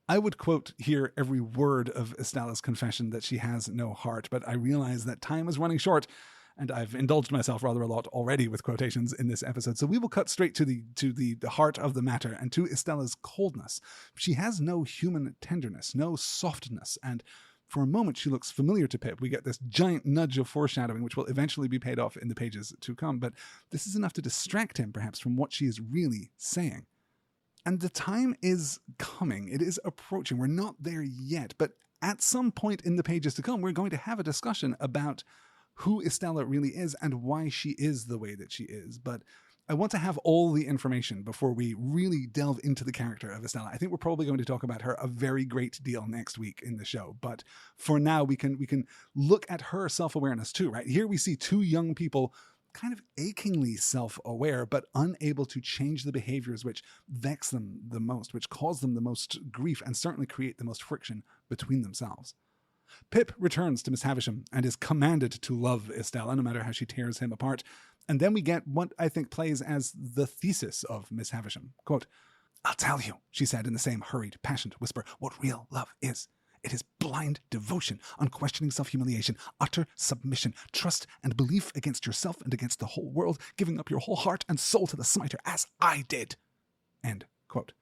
I would quote here every word of Estella's confession that she has no heart, but I realize that time is running short, and I've indulged myself rather a lot already with quotations in this episode, so we will cut straight to the heart of the matter and to Estella's coldness. She has no human tenderness, no softness, and for a moment she looks familiar to Pip. We get this giant nudge of foreshadowing, which will eventually be paid off in the pages to come, but this is enough to distract him, perhaps, from what she is really saying. And the time is coming. It is approaching. We're not there yet, but at some point in the pages to come, we're going to have a discussion about who Estella really is and why she is the way that she is. But I want to have all the information before we really delve into the character of Estella. I think we're probably going to talk about her a very great deal next week in the show. But for now, we can look at her self-awareness too, right? Here we see two young people kind of achingly self-aware, but unable to change the behaviors which vex them the most, which cause them the most grief, and certainly create the most friction between themselves. Pip returns to Miss Havisham and is commanded to love Estella, no matter how she tears him apart. And then we get what I think plays as the thesis of Miss Havisham. Quote, "I'll tell you," she said in the same hurried, passionate whisper, "what real love is. It is blind devotion, unquestioning self-humiliation, utter submission, trust and belief against yourself and against the whole world, giving up your whole heart and soul to the smiter, as I did." End quote.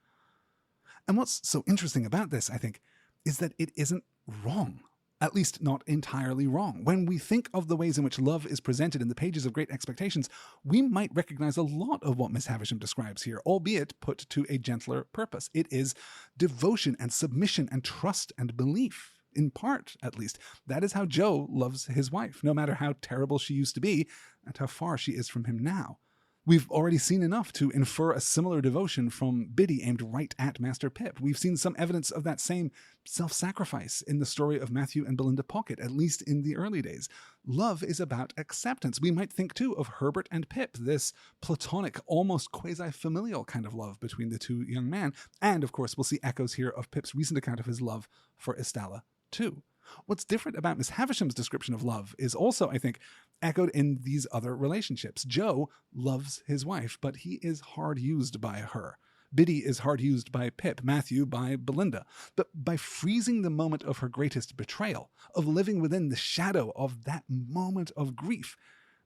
And what's so interesting about this, I think, is that it isn't wrong. at least not entirely wrong. When we think of the ways in which love is presented in the pages of Great Expectations, we might recognize a lot of what Miss Havisham describes here, albeit put to a gentler purpose. It is devotion and submission and trust and belief. In part, at least. That is how Joe loves his wife, no matter how terrible she used to be and how far she is from him now. We've already seen enough to infer a similar devotion from Biddy aimed right at Master Pip. We've seen some evidence of that same self-sacrifice in the story of Matthew and Belinda Pocket, at least in the early days. Love is about acceptance. We might think, too, of Herbert and Pip, this platonic, almost quasi-familial kind of love between the two young men. And, of course, we'll see echoes here of Pip's recent account of his love for Estella, too. What's different about Miss Havisham's description of love is also, I think, echoed in these other relationships. Joe loves his wife, but he is hard used by her. Biddy is hard used by Pip, Matthew by Belinda. But by freezing the moment of her greatest betrayal, of living within the shadow of that moment of grief,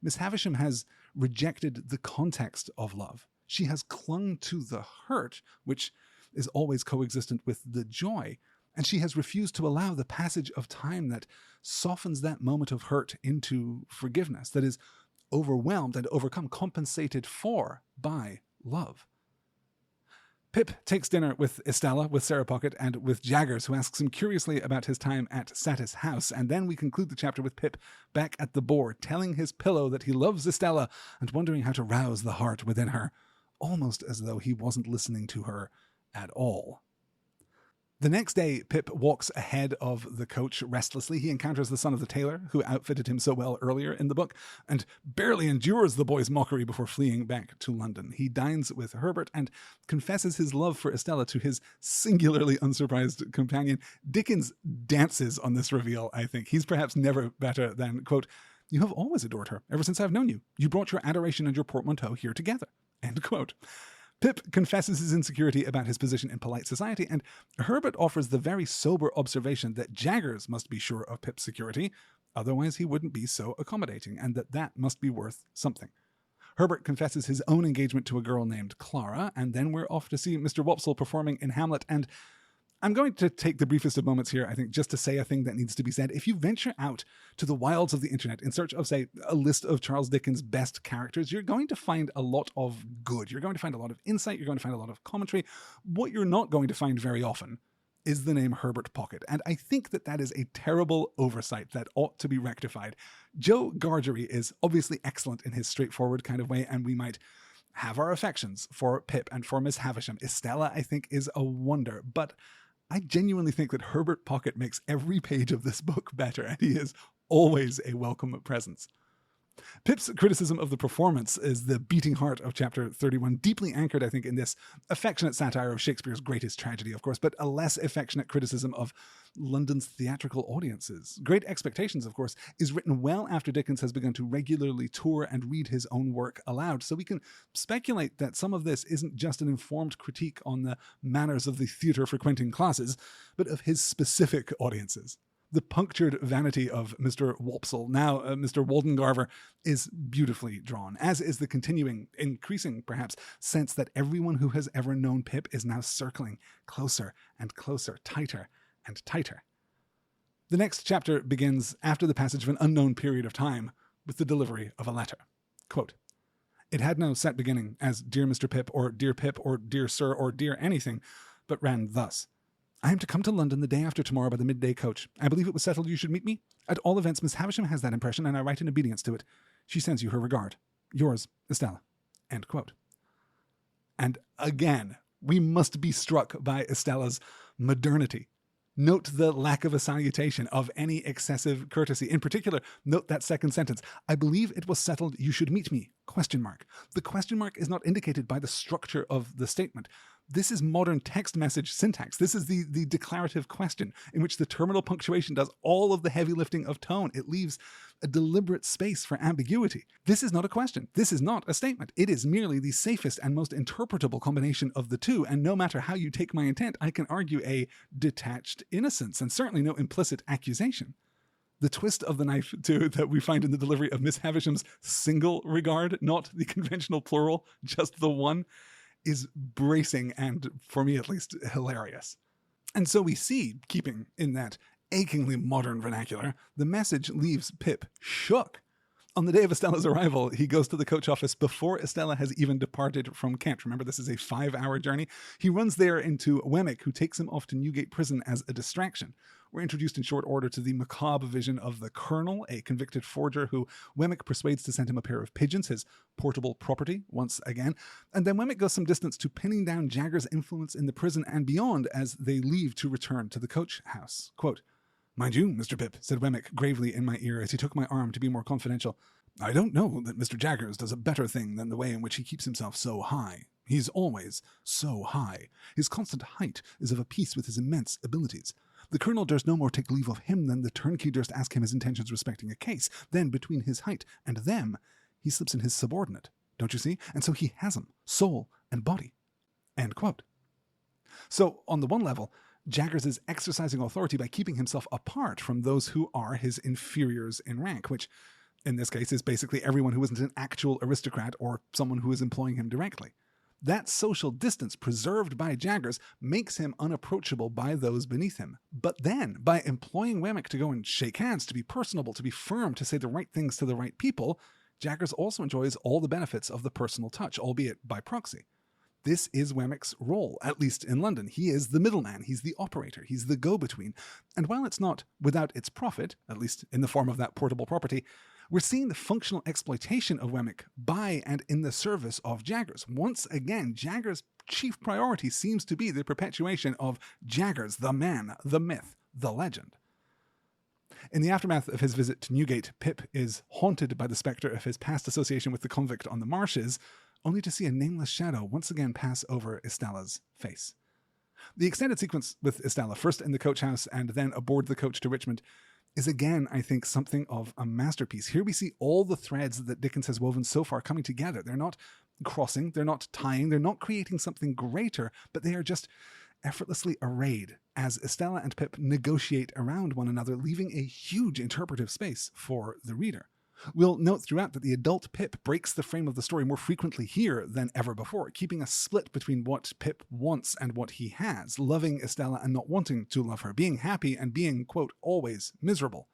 Miss Havisham has rejected the context of love. She has clung to the hurt, which is always coexistent with the joy, and she has refused to allow the passage of time that softens that moment of hurt into forgiveness, that is overwhelmed and overcome, compensated for by love. Pip takes dinner with Estella, with Sarah Pocket, and with Jaggers, who asks him curiously about his time at Satis House, and then we conclude the chapter with Pip back at the board, telling his pillow that he loves Estella and wondering how to rouse the heart within her, almost as though he wasn't listening to her at all. The next day, Pip walks ahead of the coach restlessly. He encounters the son of the tailor, who outfitted him so well earlier in the book, and barely endures the boy's mockery before fleeing back to London. He dines with Herbert and confesses his love for Estella to his singularly unsurprised companion. Dickens dances on this reveal, I think. He's perhaps never better than, quote, "You have always adored her, ever since I've known you. You brought your adoration and your portmanteau here together," end quote. Pip confesses his insecurity about his position in polite society, and Herbert offers the very sober observation that Jaggers must be sure of Pip's security, otherwise he wouldn't be so accommodating, and that must be worth something. Herbert confesses his own engagement to a girl named Clara, and then we're off to see Mr. Wopsle performing in Hamlet, and I'm going to take the briefest of moments here, I think, just to say a thing that needs to be said. If you venture out to the wilds of the internet in search of, say, a list of Charles Dickens' best characters, you're going to find a lot of good. You're going to find a lot of insight. You're going to find a lot of commentary. What you're not going to find very often is the name Herbert Pocket. And I think that is a terrible oversight that ought to be rectified. Joe Gargery is obviously excellent in his straightforward kind of way, and we might have our affections for Pip and for Miss Havisham. Estella, I think, is a wonder, but I genuinely think that Herbert Pocket makes every page of this book better, and he is always a welcome presence. Pip's criticism of the performance is the beating heart of chapter 31, deeply anchored, I think, in this affectionate satire of Shakespeare's greatest tragedy, of course, but a less affectionate criticism of London's theatrical audiences. Great Expectations, of course, is written well after Dickens has begun to regularly tour and read his own work aloud, so we can speculate that some of this isn't just an informed critique on the manners of the theatre-frequenting classes, but of his specific audiences. The punctured vanity of Mr. Wopsle, now Mr. Waldengarver, is beautifully drawn, as is the continuing, increasing perhaps, sense that everyone who has ever known Pip is now circling closer and closer, tighter and tighter. The next chapter begins after the passage of an unknown period of time with the delivery of a letter. Quote, "It had no set beginning as Dear Mr. Pip or Dear Sir or Dear anything, but ran thus. I am to come to London the day after tomorrow by the midday coach. I believe it was settled you should meet me. At all events, Miss Havisham has that impression, and I write in obedience to it. She sends you her regard. Yours, Estella." End quote. And again, we must be struck by Estella's modernity. Note the lack of a salutation, of any excessive courtesy. In particular, note that second sentence. I believe it was settled you should meet me, ? The question mark is not indicated by the structure of the statement. This is modern text message syntax. This is the declarative question in which the terminal punctuation does all of the heavy lifting of tone. It leaves a deliberate space for ambiguity. This is not a question. This is not a statement. It is merely the safest and most interpretable combination of the two, and no matter how you take my intent, I can argue a detached innocence, and certainly no implicit accusation. The twist of the knife, too, that we find in the delivery of Miss Havisham's single regard, not the conventional plural, just the one, is bracing and, for me at least, hilarious. And so we see, keeping in that achingly modern vernacular, the message leaves Pip shook. On the day of Estella's arrival, he goes to the coach office before Estella has even departed from Kent. Remember, this is a 5-hour journey. He runs there into Wemmick, who takes him off to Newgate Prison as a distraction. We're introduced in short order to the macabre vision of the Colonel, a convicted forger who Wemmick persuades to send him a pair of pigeons, his portable property, once again. And then Wemmick goes some distance to pinning down Jagger's influence in the prison and beyond as they leave to return to the coach house. Quote, "Mind you, Mr. Pip," said Wemmick gravely in my ear as he took my arm to be more confidential, "I don't know that Mr. Jaggers does a better thing than the way in which he keeps himself so high. He's always so high. His constant height is of a piece with his immense abilities. The Colonel durst no more take leave of him than the turnkey durst ask him his intentions respecting a case. Then, between his height and them, he slips in his subordinate. Don't you see? And so he has 'em, soul and body." End quote. So, on the one level, Jaggers is exercising authority by keeping himself apart from those who are his inferiors in rank, which, in this case, is basically everyone who isn't an actual aristocrat or someone who is employing him directly. That social distance preserved by Jaggers makes him unapproachable by those beneath him. But then, by employing Wemmick to go and shake hands, to be personable, to be firm, to say the right things to the right people, Jaggers also enjoys all the benefits of the personal touch, albeit by proxy. This is Wemmick's role, at least in London. He is the middleman, he's the operator, he's the go-between. And while it's not without its profit, at least in the form of that portable property, we're seeing the functional exploitation of Wemmick by and in the service of Jaggers. Once again, Jaggers' chief priority seems to be the perpetuation of Jaggers, the man, the myth, the legend. In the aftermath of his visit to Newgate, Pip is haunted by the spectre of his past association with the convict on the marshes, only to see a nameless shadow once again pass over Estella's face. The extended sequence with Estella, first in the coach house and then aboard the coach to Richmond, is again, I think, something of a masterpiece. Here we see all the threads that Dickens has woven so far coming together. They're not crossing, they're not tying, they're not creating something greater, but they are just effortlessly arrayed as Estella and Pip negotiate around one another, leaving a huge interpretive space for the reader. We'll note throughout that the adult Pip breaks the frame of the story more frequently here than ever before, keeping a split between what Pip wants and what he has, loving Estella and not wanting to love her, being happy and being, quote, always miserable.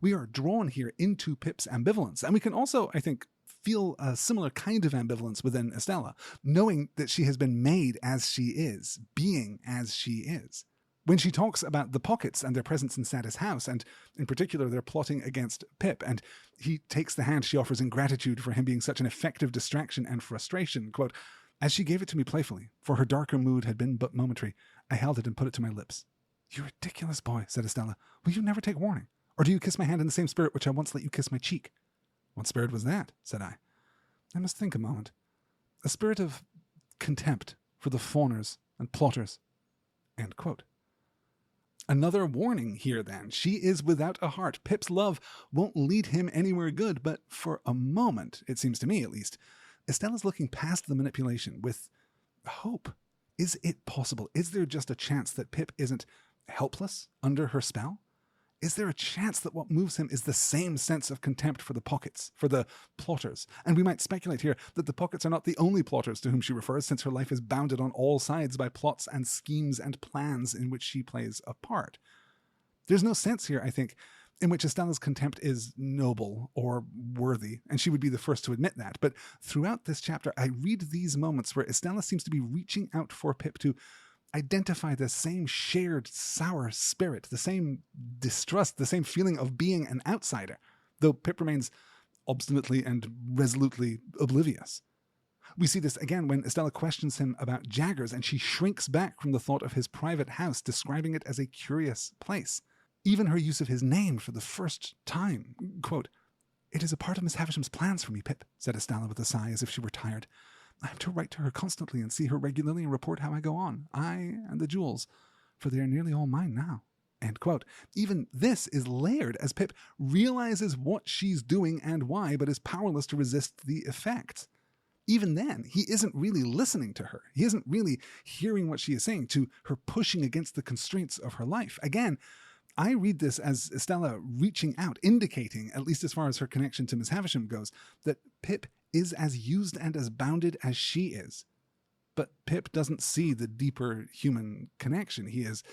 We are drawn here into Pip's ambivalence, and we can also, I think, feel a similar kind of ambivalence within Estella, knowing that she has been made as she is, being as she is. When she talks about the Pockets and their presence in Sadie's house, and in particular their plotting against Pip, and he takes the hand she offers in gratitude for him being such an effective distraction and frustration, quote, "As she gave it to me playfully, for her darker mood had been but momentary, I held it and put it to my lips." "You ridiculous boy," said Estella. "Will you never take warning? Or do you kiss my hand in the same spirit which I once let you kiss my cheek?" "What spirit was that?" said I. "I must think a moment. A spirit of contempt for the fawners and plotters." End quote. Another warning here, then. She is without a heart. Pip's love won't lead him anywhere good, but for a moment, it seems to me at least, Estella's looking past the manipulation with hope. Is it possible? Is there just a chance that Pip isn't helpless under her spell? Is there a chance that what moves him is the same sense of contempt for the Pockets, for the plotters? And we might speculate here that the Pockets are not the only plotters to whom she refers, since her life is bounded on all sides by plots and schemes and plans in which she plays a part. There's no sense here, I think, in which Estella's contempt is noble or worthy, and she would be the first to admit that. But throughout this chapter, I read these moments where Estella seems to be reaching out for Pip to identify the same shared sour spirit, the same distrust, the same feeling of being an outsider, though Pip remains obstinately and resolutely oblivious. We see this again when Estella questions him about Jaggers, and she shrinks back from the thought of his private house, describing it as a curious place. Even her use of his name for the first time, quote, "It is a part of Miss Havisham's plans for me, Pip," said Estella with a sigh as if she were tired. "I am to write to her constantly and see her regularly and report how I go on, I and the jewels, for they are nearly all mine now." End quote. Even this is layered as Pip realizes what she's doing and why, but is powerless to resist the effects. Even then, he isn't really listening to her. He isn't really hearing what she is saying, to her pushing against the constraints of her life. Again, I read this as Estella reaching out, indicating, at least as far as her connection to Miss Havisham goes, that Pip is as used and as bounded as she is. But Pip doesn't see the deeper human connection. He is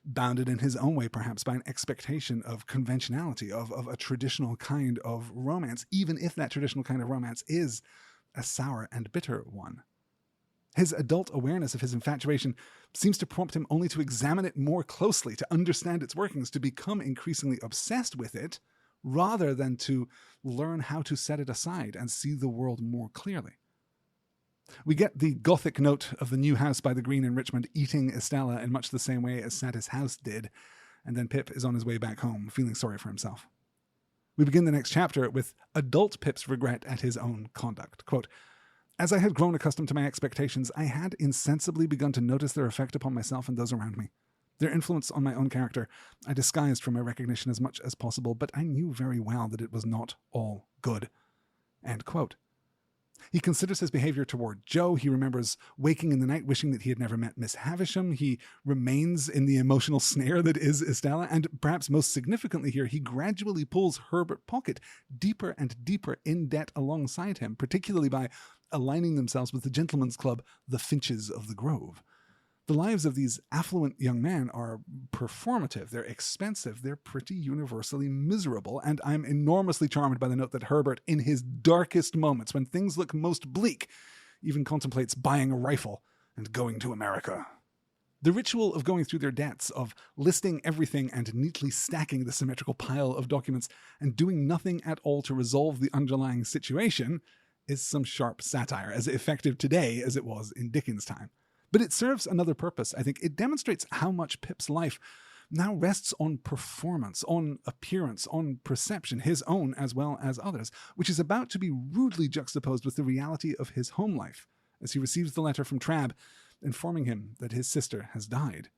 bounded in his own way perhaps by an expectation of conventionality, of a traditional kind of romance, even if that traditional kind of romance is a sour and bitter one. His adult awareness of his infatuation seems to prompt him only to examine it more closely, to understand its workings, to become increasingly obsessed with it, rather than to learn how to set it aside and see the world more clearly. We get the gothic note of the new house by the green in Richmond eating Estella in much the same way as Satis House did, and then Pip is on his way back home, feeling sorry for himself. We begin the next chapter with adult Pip's regret at his own conduct. Quote, "As I had grown accustomed to my expectations, I had insensibly begun to notice their effect upon myself and those around me. Their influence on my own character I disguised from my recognition as much as possible, but I knew very well that it was not all good." End quote. He considers his behavior toward Joe. He remembers waking in the night wishing that he had never met Miss Havisham. He remains in the emotional snare that is Estella. And perhaps most significantly here, he gradually pulls Herbert Pocket deeper and deeper in debt alongside him, particularly by aligning themselves with the gentleman's club, the Finches of the Grove. The lives of these affluent young men are performative, they're expensive, they're pretty universally miserable, and I'm enormously charmed by the note that Herbert, in his darkest moments, when things look most bleak, even contemplates buying a rifle and going to America. The ritual of going through their debts, of listing everything and neatly stacking the symmetrical pile of documents and doing nothing at all to resolve the underlying situation, is some sharp satire, as effective today as it was in Dickens' time. But it serves another purpose, I think. It demonstrates how much Pip's life now rests on performance, on appearance, on perception, his own as well as others, which is about to be rudely juxtaposed with the reality of his home life, as he receives the letter from Trabb informing him that his sister has died.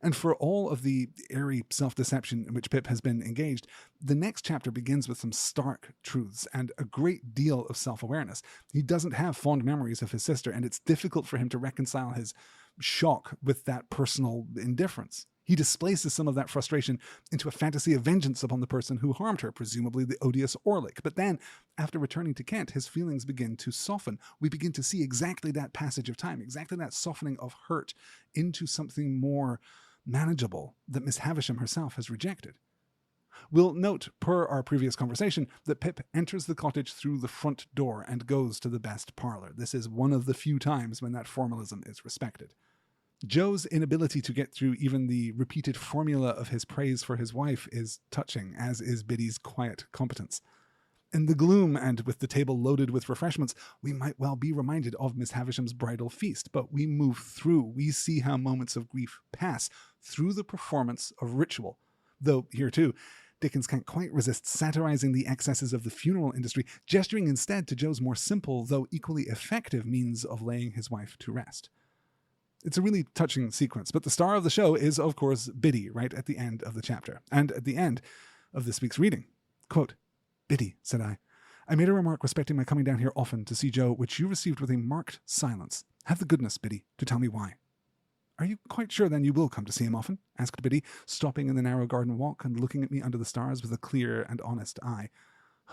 And for all of the airy self-deception in which Pip has been engaged, the next chapter begins with some stark truths and a great deal of self-awareness. He doesn't have fond memories of his sister, and it's difficult for him to reconcile his shock with that personal indifference. He displaces some of that frustration into a fantasy of vengeance upon the person who harmed her, presumably the odious Orlick. But then, after returning to Kent, his feelings begin to soften. We begin to see exactly that passage of time, exactly that softening of hurt into something more manageable that Miss Havisham herself has rejected. We'll note, per our previous conversation, that Pip enters the cottage through the front door and goes to the best parlour. This is one of the few times when that formalism is respected. Joe's inability to get through even the repeated formula of his praise for his wife is touching, as is Biddy's quiet competence. In the gloom, and with the table loaded with refreshments, we might well be reminded of Miss Havisham's bridal feast, but we move through. We see how moments of grief pass through the performance of ritual. Though, here too, Dickens can't quite resist satirizing the excesses of the funeral industry, gesturing instead to Joe's more simple, though equally effective means of laying his wife to rest. It's a really touching sequence, but the star of the show is, of course, Biddy, right at the end of the chapter, and at the end of this week's reading. Quote, "Biddy," said I made a remark respecting my coming down here often to see Joe, which you received with a marked silence. Have the goodness, Biddy, to tell me why." "Are you quite sure, then, you will come to see him often?" asked Biddy, stopping in the narrow garden walk and looking at me under the stars with a clear and honest eye.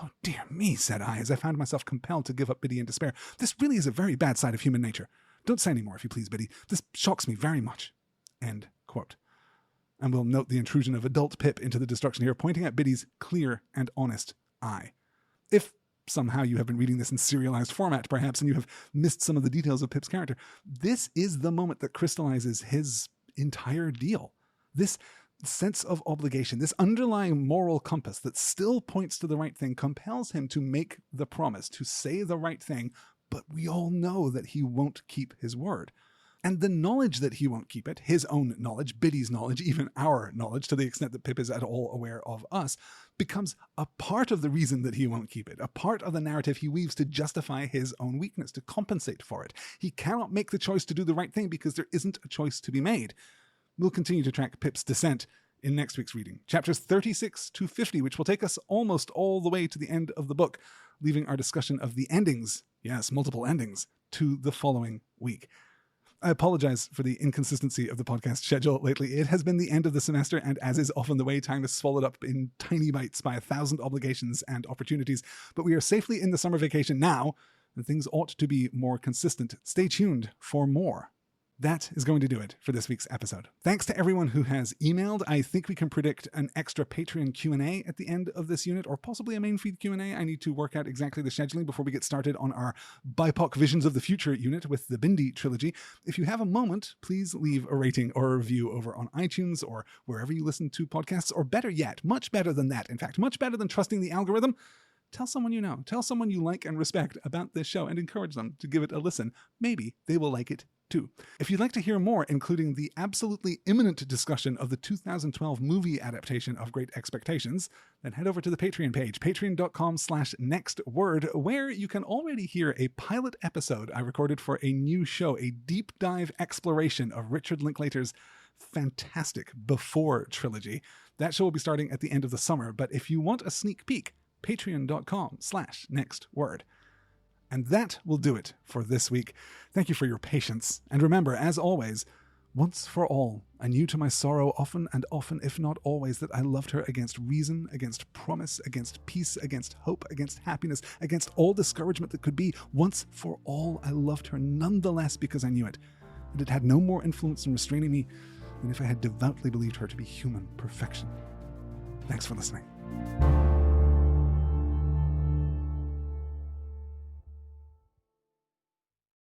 "Oh, dear me," said I, as I found myself compelled to give up Biddy in despair. "This really is a very bad side of human nature. Don't say any more, if you please, Biddy. This shocks me very much." End quote. And we'll note the intrusion of adult Pip into the destruction here, pointing at Biddy's clear and honest eye. If somehow you have been reading this in serialized format, perhaps, and you have missed some of the details of Pip's character, this is the moment that crystallizes his entire deal. This sense of obligation, this underlying moral compass that still points to the right thing, compels him to make the promise, to say the right thing, but we all know that he won't keep his word. And the knowledge that he won't keep it, his own knowledge, Biddy's knowledge, even our knowledge, to the extent that Pip is at all aware of us, becomes a part of the reason that he won't keep it, a part of the narrative he weaves to justify his own weakness, to compensate for it. He cannot make the choice to do the right thing because there isn't a choice to be made. We'll continue to track Pip's descent in next week's reading, chapters 36 to 50, which will take us almost all the way to the end of the book, leaving our discussion of the endings, yes, multiple endings, to the following week. I apologize for the inconsistency of the podcast schedule lately. It has been the end of the semester, and as is often the way, time is swallowed up in tiny bites by 1,000 obligations and opportunities. But we are safely in the summer vacation now, and things ought to be more consistent. Stay tuned for more. That is going to do it for this week's episode. Thanks to everyone who has emailed. I think we can predict an extra Patreon Q&A at the end of this unit, or possibly a main feed Q&A. I need to work out exactly the scheduling before we get started on our BIPOC Visions of the Future unit with the Bindi trilogy. If you have a moment, please leave a rating or a review over on iTunes or wherever you listen to podcasts, or better yet, much better than that, in fact, much better than trusting the algorithm, tell someone you know, tell someone you like and respect about this show and encourage them to give it a listen. Maybe they will like it too. If you'd like to hear more, including the absolutely imminent discussion of the 2012 movie adaptation of Great Expectations, then head over to the Patreon page, patreon.com/nextword, where you can already hear a pilot episode I recorded for a new show, a deep dive exploration of Richard Linklater's fantastic Before trilogy. That show will be starting at the end of the summer, but if you want a sneak peek, patreon.com/nextword. And that will do it for this week. Thank you for your patience. And remember, as always, once for all, I knew to my sorrow often and often, if not always, that I loved her against reason, against promise, against peace, against hope, against happiness, against all discouragement that could be. Once for all, I loved her nonetheless because I knew it. And it had no more influence in restraining me than if I had devoutly believed her to be human perfection. Thanks for listening.